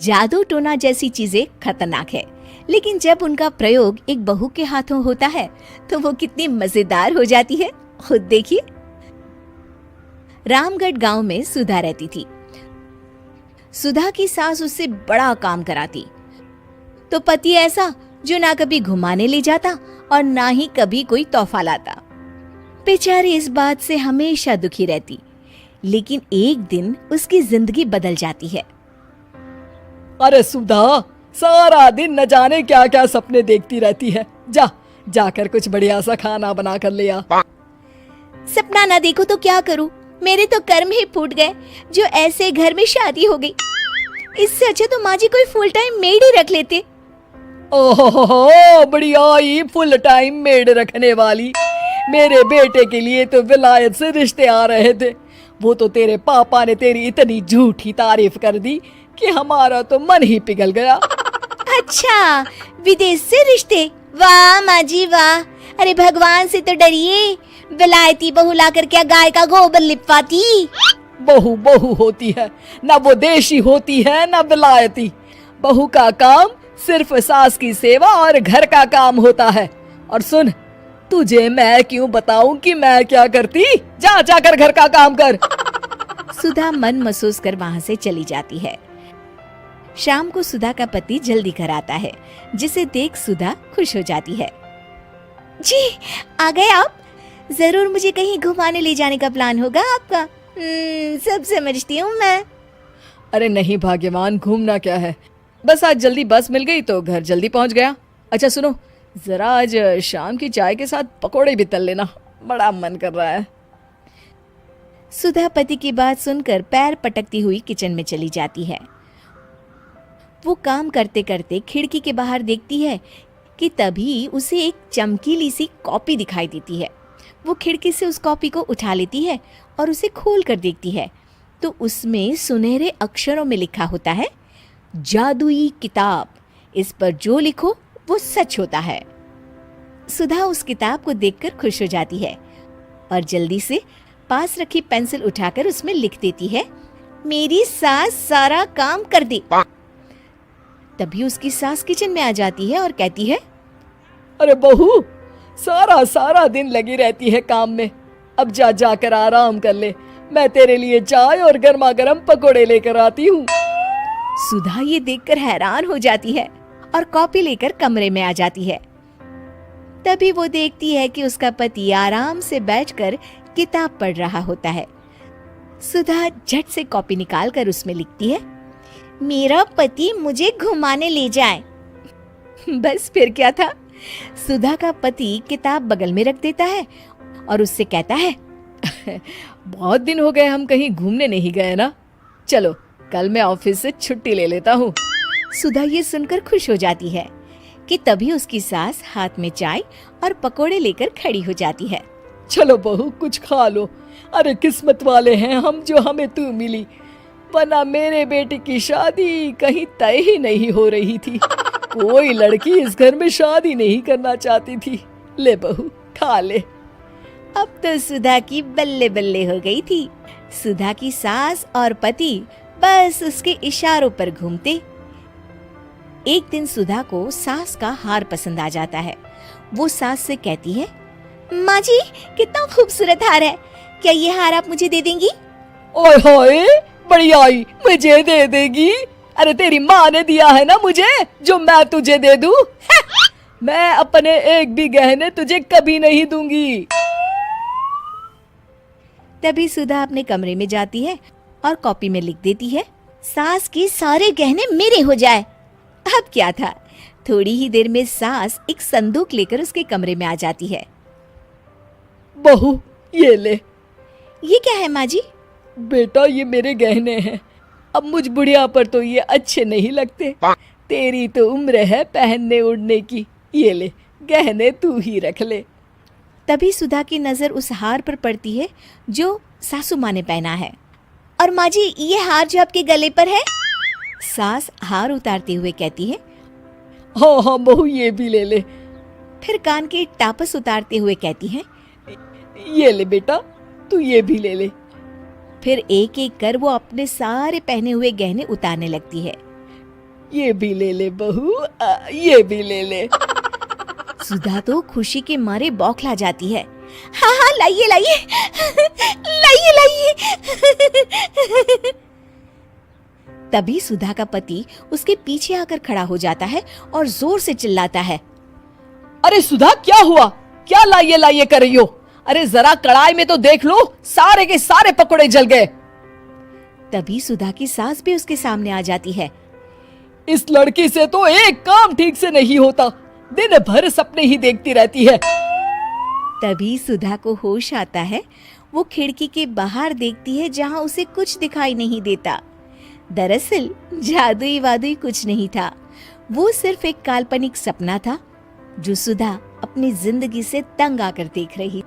जादू टोना जैसी चीजें खतरनाक है, लेकिन जब उनका प्रयोग एक बहू के हाथों होता है तो वो कितनी मजेदार हो जाती है, खुद देखिए। रामगढ़ गांव में सुधा रहती थी। सुधा की सास उससे बड़ा काम कराती, तो पति ऐसा जो ना कभी घुमाने ले जाता और ना ही कभी कोई तोहफा लाता। बेचारी इस बात से हमेशा दुखी रहती, लेकिन एक दिन उसकी जिंदगी बदल जाती है। अरे सुधा, सारा दिन न जाने क्या क्या सपने देखती रहती है। जाकर कुछ बढ़िया सा खाना बना कर ले आ। सपना ना देखो तो क्या करूं, मेरे तो कर्म ही फूट गए जो ऐसे घर में शादी हो गई। इससे अच्छा तो माँ जी कोई फुल टाइम मेड ही रख लेते। ओहो, बढ़िया ही फुल टाइम मेड रखने वाली। मेरे बेटे के लिए तो विलायत से रिश्ते आ रहे थे। वो तो तेरे पापा ने तेरी इतनी झूठी तारीफ कर दी कि हमारा तो मन ही पिघल गया। अच्छा, विदेश से रिश्ते? वाह माँ जी वाह। अरे भगवान से तो डरिए, विलायती बहू लाकर क्या गाय का गोबर लिपवाती। बहू बहू होती है, ना वो देशी होती है ना विलायती। बहू का काम सिर्फ सास की सेवा और घर का काम होता है। और सुन, तुझे मैं क्यों बताऊं कि मैं क्या करती? जाकर घर का काम कर। सुधा मन महसूस कर वहां से चली जाती है। शाम को सुधा का पति जल्दी घर आता है, जिसे देख सुधा खुश हो जाती है। जी, आ गए आप? जरूर मुझे कहीं घुमाने ले जाने का प्लान होगा आपका। सब समझती हूँ मैं। अरे नहीं भाग्यवान, घूमना क्या है, बस आज जल्दी बस मिल गई तो घर जल्दी पहुंच गया। अच्छा सुनो, जरा आज शाम की चाय के साथ पकोड़े भी तल लेना, बड़ा मन कर रहा है। सुधा पति की बात सुनकर पैर पटकती हुई किचन में चली जाती है। वो काम करते करते खिड़की के बाहर देखती है कि तभी उसे एक चमकीली सी कॉपी दिखाई देती है। वो खिड़की से उस कॉपी को उठा लेती है और उसे खोल कर देखती है तो उसमें सुनहरे अक्षरों में लिखा होता है, जादुई किताब, इस पर जो लिखो वो सच होता है। सुधा उस किताब को देखकर खुश हो जाती है और जल्दी से पास रखी पेंसिल उठाकर उसमें लिख देती है, मेरी सास सारा काम कर दे। तभी उसकी सास किचन में आ जाती है और कहती है, अरे बहू, सारा दिन लगी रहती है काम में, अब जाकर आराम कर ले। मैं तेरे लिए चाय और गर्मा गर्म पकोड़े लेकर आती हूँ। सुधा ये देखकर हैरान हो जाती है और कॉपी लेकर कमरे में आ जाती है। तभी वो देखती है कि उसका पति आराम से बैठकर किताब पढ़ रहा होता है। सुधा झट से कॉपी निकालकर उसमें लिखती है, मेरा पति मुझे घुमाने ले जाए। बस फिर क्या था, सुधा का पति किताब बगल में रख देता है और उससे कहता है, बहुत दिन हो गए हम कहीं घूमने नहीं गए ना, चलो कल मैं ऑफिस से छुट्टी ले लेता हूँ। सुधा ये सुनकर खुश हो जाती है कि तभी उसकी सास हाथ में चाय और पकोड़े लेकर खड़ी हो जाती है। चलो बहू, कुछ खा लो। अरे किस्मत वाले हैं हम जो हमें तू मिली, वरना मेरे बेटे की शादी कहीं तय ही नहीं हो रही थी। कोई लड़की इस घर में शादी नहीं करना चाहती थी। ले बहू, खा ले। अब तो सुधा की बल्ले बल्ले हो गई थी। सुधा की सास और पति बस उसके इशारों पर घूमते। एक दिन सुधा को सास का हार पसंद आ जाता है। वो सास से कहती है, माँ जी कितना खूबसूरत हार है, क्या ये हार आप मुझे दे देंगी? ओए होए, बढ़िया ही मुझे दे देगी? अरे तेरी माँ ने दिया है ना मुझे, जो मैं तुझे दे दूं? मैं अपने एक भी गहने तुझे कभी नहीं दूंगी। तभी सुधा अपने कमरे में जाती है और कॉपी में लिख देती है, सास के सारे गहने मेरे हो जाए। अब क्या था, थोड़ी ही देर में सास एक संदूक लेकर उसके कमरे में आ जाती है। बहू ये ले। ये क्या है माँ जी? बेटा ये मेरे गहने हैं, अब मुझ बुढ़िया पर तो ये अच्छे नहीं लगते। तेरी तो उम्र है पहनने उड़ने की, ये ले गहने तू ही रख ले। तभी सुधा की नजर उस हार पर पड़ती है जो सासू माँ ने पहना है। और माँ जी ये हार जो आपके गले पर है? सास हार उतारते हुए कहती है, हाँ बहू ये भी ले ले। फिर कान के टापस उतारते हुए कहती है, ये ले बेटा, तू ये भी ले ले। फिर एक एक कर वो अपने सारे पहने हुए गहने उतारने लगती है। ये भी ले ले बहू, ये भी ले ले। सुधा तो खुशी के मारे बौखला जाती है। हाँ हाँ, लाइए लाइए, लाइए लाइए। तभी सुधा का पति उसके पीछे आकर खड़ा हो जाता है और जोर से चिल्लाता है, अरे सुधा, क्या हुआ? क्या लाइए लाइए कर रही हो? अरे जरा कढ़ाई में तो देख लो, सारे के सारे पकोड़े जल गए। तभी सुधा की सास भी उसके सामने आ जाती है। इस लड़की से तो एक काम ठीक से नहीं होता, दिन भर सपने ही देखती रहती है। तभी सुधा को होश आता है। वो खिड़की के बाहर देखती है जहां उसे कुछ दिखाई नहीं देता। दरअसल जादुई वादुई कुछ नहीं था, वो सिर्फ एक काल्पनिक सपना था जो सुधा अपनी जिंदगी से तंग आकर देख रही।